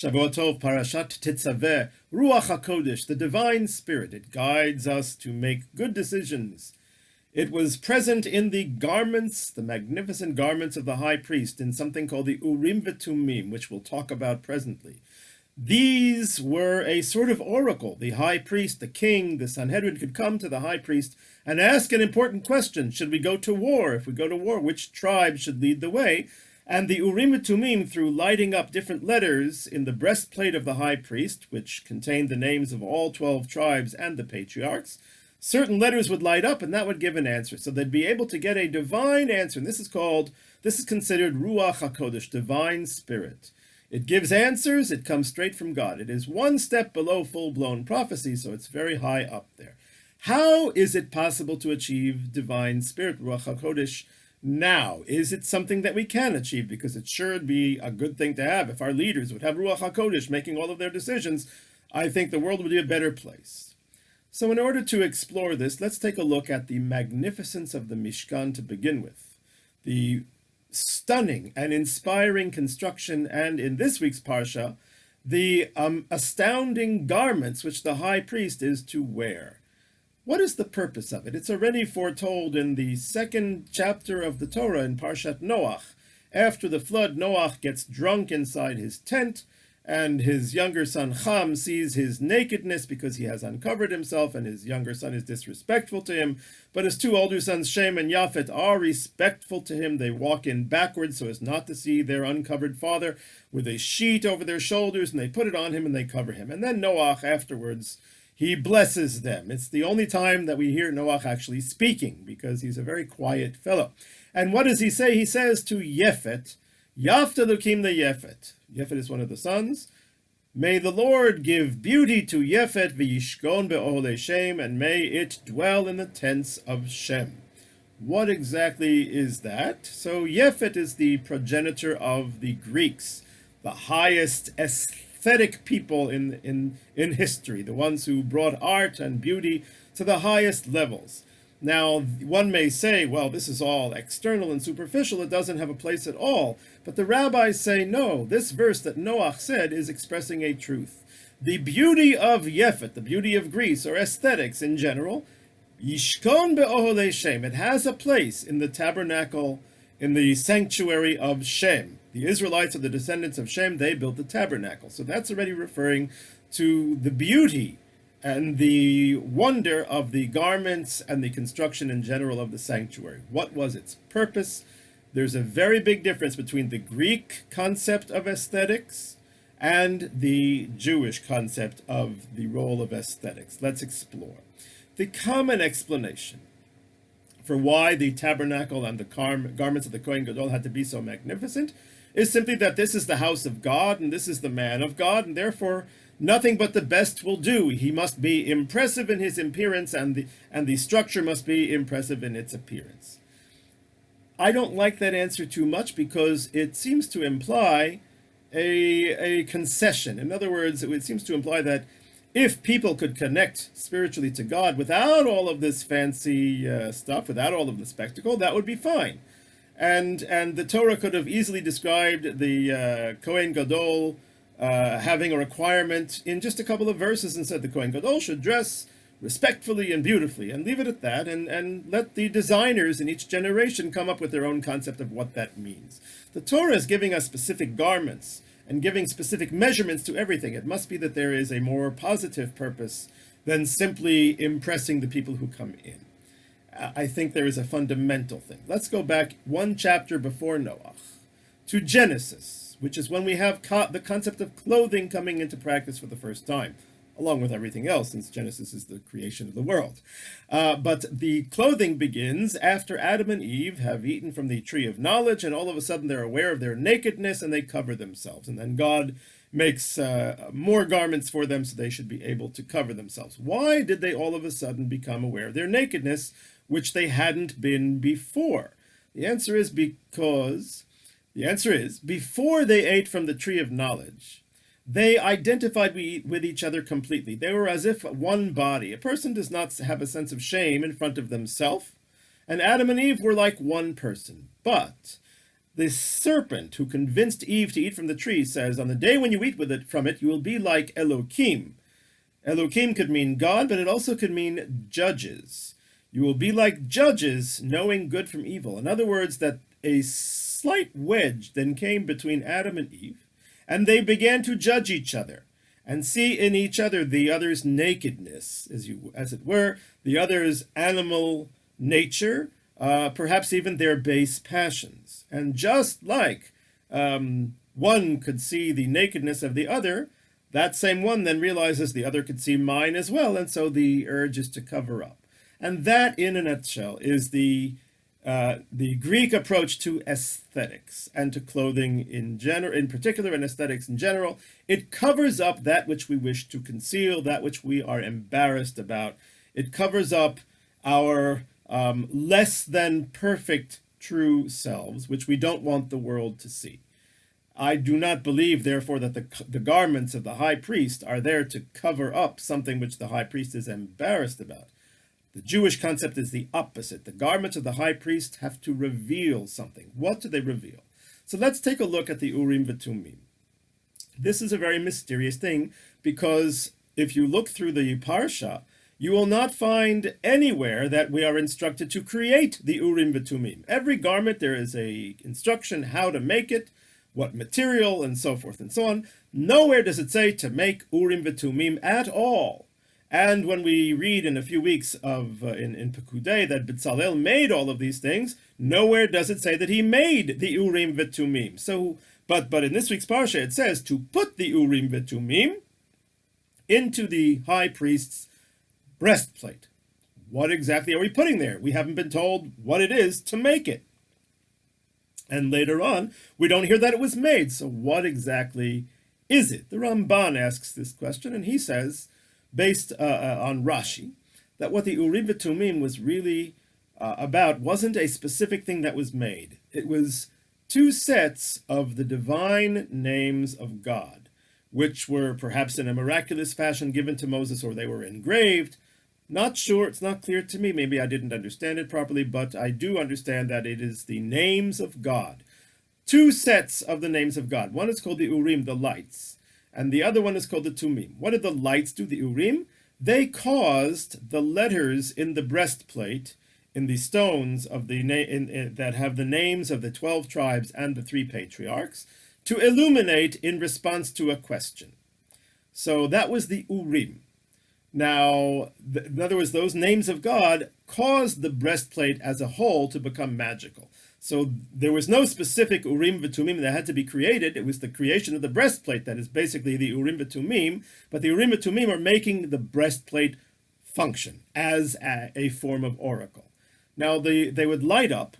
Shavuot Tov, Parashat Tetzaveh, Ruach HaKodesh, the divine spirit. It guides us to make good decisions. It was present in the garments, the magnificent garments of the high priest, in something called the Urim veTumim, which we'll talk about presently. These were a sort of oracle. The high priest, the king, the Sanhedrin could come to the high priest and ask an important question. Should we go to war? If we go to war, which tribe should lead the way? And the Urim veTumim, through lighting up different letters in the breastplate of the high priest, which contained the names of all 12 tribes and the patriarchs, certain letters would light up and that would give an answer. So they'd be able to get a divine answer. And this is considered Ruach HaKodesh, divine spirit. It gives answers, it comes straight from God. It is one step below full-blown prophecy, so it's very high up there. How is it possible to achieve divine spirit, Ruach HaKodesh, now? Is it something that we can achieve? Because it sure would be a good thing to have. If our leaders would have Ruach HaKodesh making all of their decisions, I think the world would be a better place. So in order to explore this, let's take a look at the magnificence of the Mishkan to begin with. The stunning and inspiring construction, and in this week's Parsha, the astounding garments which the high priest is to wear. What is the purpose of it? It's already foretold in the second chapter of the Torah in Parshat Noach. After the flood, Noach gets drunk inside his tent, and his younger son Ham sees his nakedness because he has uncovered himself, and his younger son is disrespectful to him. But his two older sons, Shem and Yafet, are respectful to him. They walk in backwards so as not to see their uncovered father, with a sheet over their shoulders, and they put it on him and they cover him. And then Noach afterwards, he blesses them. It's the only time that we hear Noach actually speaking, because he's a very quiet fellow. And what does he say? He says to Yefet, Yafta Lukim the Yefet. Yefet is one of the sons. May the Lord give beauty to Yefet v'yishkon be'ohle Shem, and may it dwell in the tents of Shem. What exactly is that? So Yefet is the progenitor of the Greeks, the highest aesthetic people in history, the ones who brought art and beauty to the highest levels. Now, one may say, well, this is all external and superficial, it doesn't have a place at all. But the rabbis say, no, this verse that Noach said is expressing a truth. The beauty of Yefet, the beauty of Greece, or aesthetics in general, Yishkon be'ohle Shem, it has a place in the tabernacle, in the sanctuary of Shem. The Israelites are the descendants of Shem, they built the tabernacle. So that's already referring to the beauty and the wonder of the garments and the construction in general of the sanctuary. What was its purpose? There's a very big difference between the Greek concept of aesthetics and the Jewish concept of the role of aesthetics. Let's explore. The common explanation for why the tabernacle and the garments of the Kohen Gadol had to be so magnificent is simply that this is the house of God and this is the man of God, and therefore nothing but the best will do. He must be impressive in his appearance, and the structure must be impressive in its appearance. I don't like that answer too much because it seems to imply a concession. In other words, it seems to imply that if people could connect spiritually to God without all of this fancy stuff, without all of the spectacle, that would be fine. And the Torah could have easily described the Kohen Gadol having a requirement in just a couple of verses and said the Kohen Gadol should dress respectfully and beautifully, and leave it at that, and let the designers in each generation come up with their own concept of what that means. The Torah is giving us specific garments and giving specific measurements to everything. It must be that there is a more positive purpose than simply impressing the people who come in. I think there is a fundamental thing. Let's go back one chapter before Noach to Genesis, which is when we have the concept of clothing coming into practice for the first time, along with everything else, since Genesis is the creation of the world. But the clothing begins after Adam and Eve have eaten from the tree of knowledge, and all of a sudden they're aware of their nakedness and they cover themselves. And then God makes more garments for them so they should be able to cover themselves. Why did they all of a sudden become aware of their nakedness, which they hadn't been before? The answer is before they ate from the tree of knowledge, they identified with each other completely. They were as if one body. A person does not have a sense of shame in front of themselves, and Adam and Eve were like one person. But The serpent who convinced Eve to eat from the tree says, on the day when you eat from it, you will be like Elohim. Elohim could mean God, but it also could mean judges. You will be like judges, knowing good from evil. In other words, that a slight wedge then came between Adam and Eve, and they began to judge each other and see in each other the other's nakedness, as it were, the other's animal nature, perhaps even their base passions. And just like one could see the nakedness of the other, that same one then realizes the other could see mine as well, and so the urge is to cover up. And that, in a nutshell, is the Greek approach to aesthetics and to clothing in particular, and aesthetics in general. It covers up that which we wish to conceal, that which we are embarrassed about. It covers up our less than perfect true selves, which we don't want the world to see. I do not believe, therefore, that the garments of the high priest are there to cover up something which the high priest is embarrassed about. The Jewish concept is the opposite. The garments of the high priest have to reveal something. What do they reveal? So let's take a look at the Urim veTumim. This is a very mysterious thing, because if you look through the Parsha, you will not find anywhere that we are instructed to create the Urim veTumim. Every garment, there is a instruction how to make it, what material, and so forth and so on. Nowhere does it say to make Urim veTumim at all. And when we read in a few weeks in Pekudei that Bezalel made all of these things, nowhere does it say that he made the Urim veTumim. So, but in this week's Parsha, it says to put the Urim veTumim into the high priest's breastplate. What exactly are we putting there? We haven't been told what it is to make it. And later on, we don't hear that it was made. So what exactly is it? The Ramban asks this question, and he says, based on Rashi, that what the Urim veTumim was really about wasn't a specific thing that was made. It was two sets of the divine names of God, which were perhaps in a miraculous fashion given to Moses, or they were engraved. Not sure, it's not clear to me. Maybe I didn't understand it properly, but I do understand that it is the names of God. Two sets of the names of God. One is called the Urim, the lights, and the other one is called the Tumim. What did the lights do, the Urim? They caused the letters in the breastplate, in the stones of that have the names of the 12 tribes and the 3 patriarchs, to illuminate in response to a question. So that was the Urim. Now, in other words, those names of God caused the breastplate as a whole to become magical. So there was no specific Urim veTumim that had to be created. It was the creation of the breastplate that is basically the Urim veTumim. But the Urim veTumim are making the breastplate function as a form of oracle. Now, they would light up,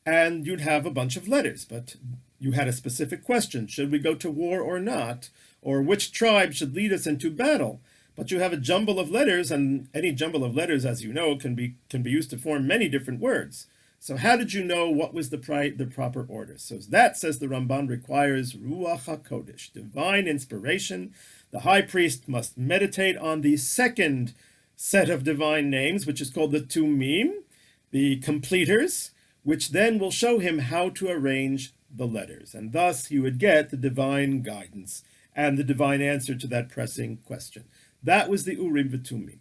and you'd have a bunch of letters. But you had a specific question. Should we go to war or not? Or which tribe should lead us into battle? But you have a jumble of letters, and any jumble of letters, as you know, can be used to form many different words. So how did you know what was the proper order? So that, says the Ramban, requires Ruach HaKodesh, divine inspiration. The high priest must meditate on the second set of divine names, which is called the Tumim, the completers, which then will show him how to arrange the letters. And thus he would get the divine guidance and the divine answer to that pressing question. That was the Urim veTumim.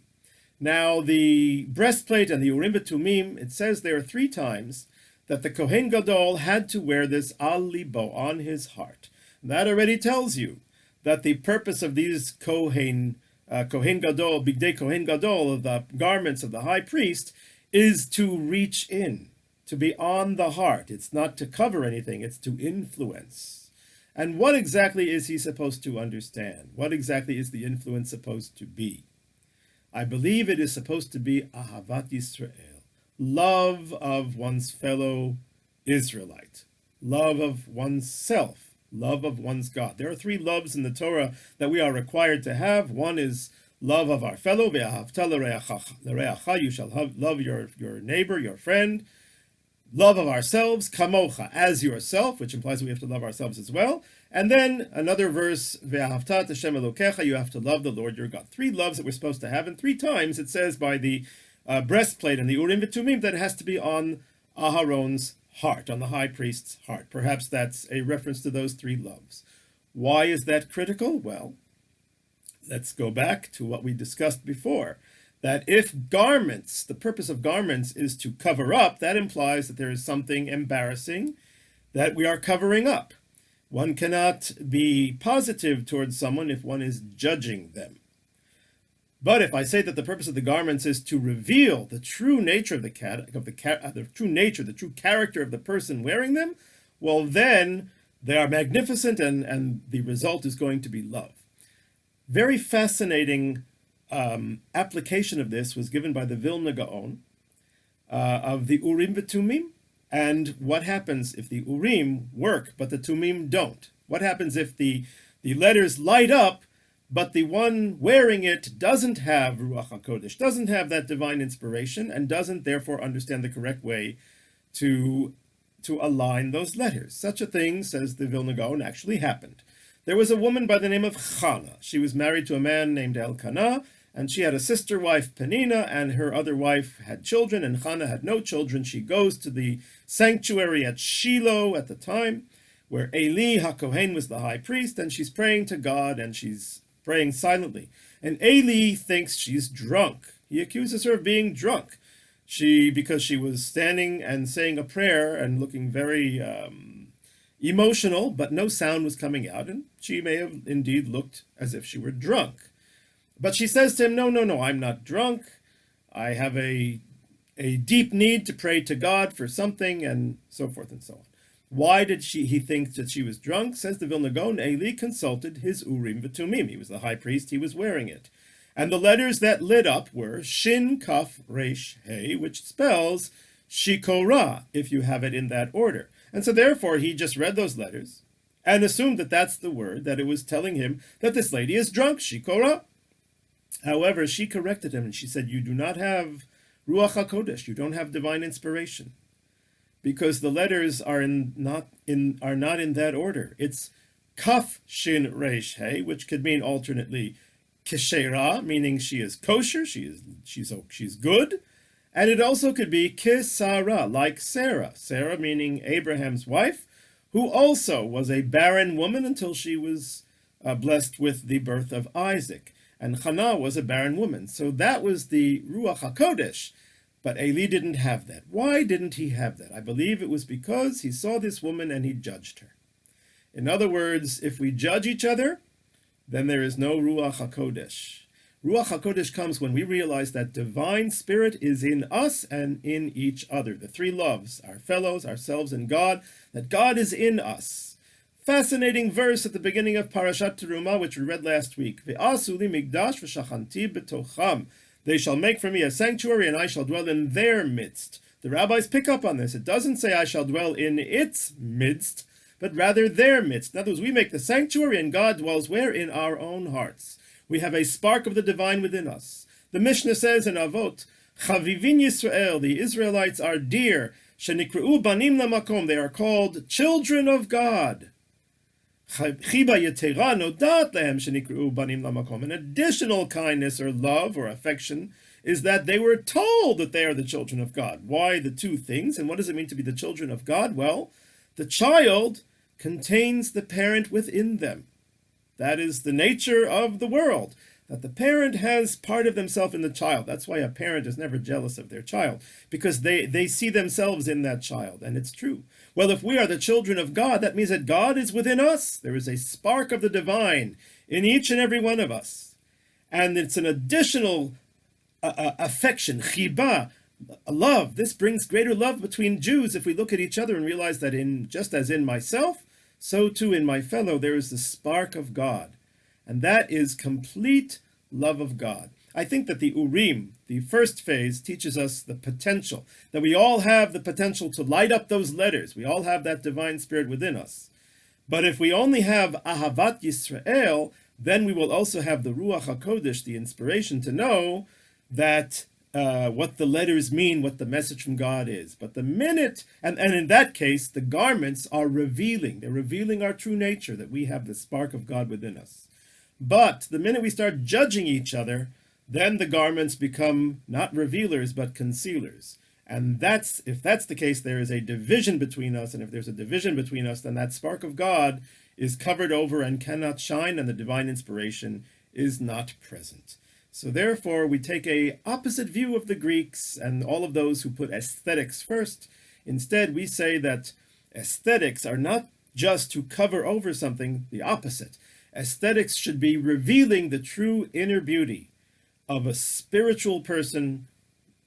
Now, the breastplate and the Urim veTumim, it says there 3 times that the Kohen Gadol had to wear this al libo, on his heart. That already tells you that the purpose of these Kohen Gadol, Bigdei Kohen Gadol, of the garments of the high priest, is to reach in, to be on the heart. It's not to cover anything, it's to influence. And what exactly is he supposed to understand? What exactly is the influence supposed to be? I believe it is supposed to be Ahavat Yisrael, love of one's fellow Israelite, love of oneself, love of one's God. There are 3 loves in the Torah that we are required to have. One is love of our fellow, ve'ahavta l'reacha, you shall love your neighbor, your friend. Love of ourselves, kamocha, as yourself, which implies we have to love ourselves as well. And then another verse, ve'ahavta Hashem Elokecha, you have to love the Lord your God. 3 loves that we're supposed to have, and 3 times it says by the breastplate and the Urim veTumim that it has to be on Aharon's heart, on the high priest's heart. Perhaps that's a reference to those three loves. Why is that critical? Well, let's go back to what we discussed before, that if garments, the purpose of garments is to cover up, that implies that there is something embarrassing that we are covering up. One cannot be positive towards someone if one is judging them. But if I say that the purpose of the garments is to reveal the true nature of the true character of the person wearing them, well, then they are magnificent, and the result is going to be love. Very fascinating application of this was given by the Vilna Gaon of the Urim veTumim, and what happens if the Urim work but the Tumim don't? What happens if the letters light up but the one wearing it doesn't have Ruach HaKodesh, doesn't have that divine inspiration, and doesn't therefore understand the correct way to align those letters? Such a thing, says the Vilna Gaon, actually happened. There was a woman by the name of Chana. She was married to a man named Elkanah, and she had a sister wife, Penina, and her other wife had children, and Chana had no children. She goes to the sanctuary at Shiloh at the time, where Eli HaKohen was the high priest, and she's praying to God, and she's praying silently. And Eli thinks she's drunk. He accuses her of being drunk. Because she was standing and saying a prayer and looking very emotional, but no sound was coming out, and she may have indeed looked as if she were drunk. But she says to him, no, I'm not drunk. I have a deep need to pray to God for something, and so forth and so on. Why did he think that she was drunk? Says the Vilna Gaon, Eli consulted his Urim veTumim. He was the high priest, he was wearing it. And the letters that lit up were Shin, Kaf, Resh, He, which spells Shikora, if you have it in that order. And so therefore he just read those letters and assumed that that's the word, that it was telling him that this lady is drunk, Shikora. However, she corrected him and she said, you do not have Ruach HaKodesh, you don't have divine inspiration, because the letters are not in that order. It's Kaf Shin Resh He, which could mean alternately Keshera, meaning she is kosher, she's good, and it also could be Kesara, like Sarah. Sarah meaning Abraham's wife, who also was a barren woman until she was blessed with the birth of Isaac. And Hannah was a barren woman. So that was the Ruach HaKodesh. But Eli didn't have that. Why didn't he have that? I believe it was because he saw this woman and he judged her. In other words, if we judge each other, then there is no Ruach HaKodesh. Ruach HaKodesh comes when we realize that divine spirit is in us and in each other. The three loves, our fellows, ourselves, and God, that God is in us. Fascinating verse at the beginning of Parshat Terumah, which we read last week. Ve'asu li migdash v'shachanti b'tocham. They shall make for me a sanctuary, and I shall dwell in their midst. The rabbis pick up on this. It doesn't say I shall dwell in its midst, but rather their midst. In other words, we make the sanctuary, and God dwells where? In our own hearts. We have a spark of the divine within us. The Mishnah says in Avot, Chavivin Yisrael, the Israelites are dear. Shenikru'u banim lamakom, they are called children of God. An additional kindness or love or affection is that they were told that they are the children of God. Why the two things? And what does it mean to be the children of God? Well, the child contains the parent within them. That is the nature of the world, that the parent has part of themselves in the child. That's why a parent is never jealous of their child, because they see themselves in that child, and it's true. Well, if we are the children of God, that means that God is within us. There is a spark of the divine in each and every one of us. And it's an additional affection, chiba, love. This brings greater love between Jews if we look at each other and realize that just as in myself, so too in my fellow, there is the spark of God. And that is complete love of God. I think that the Urim, the first phase, teaches us the potential, that we all have the potential to light up those letters. We all have that divine spirit within us. But if we only have Ahavat Yisrael, then we will also have the Ruach HaKodesh, the inspiration to know that what the letters mean, what the message from God is. But the minute, and in that case, the garments are revealing. They're revealing our true nature, that we have the spark of God within us. But the minute we start judging each other, then the garments become not revealers, but concealers. And if that's the case, there is a division between us. And if there's a division between us, then that spark of God is covered over and cannot shine, and the divine inspiration is not present. So therefore, we take a opposite view of the Greeks and all of those who put aesthetics first. Instead, we say that aesthetics are not just to cover over something, the opposite. Aesthetics should be revealing the true inner beauty of a spiritual person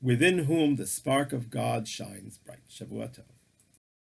within whom the spark of God shines bright. Shavua Tov.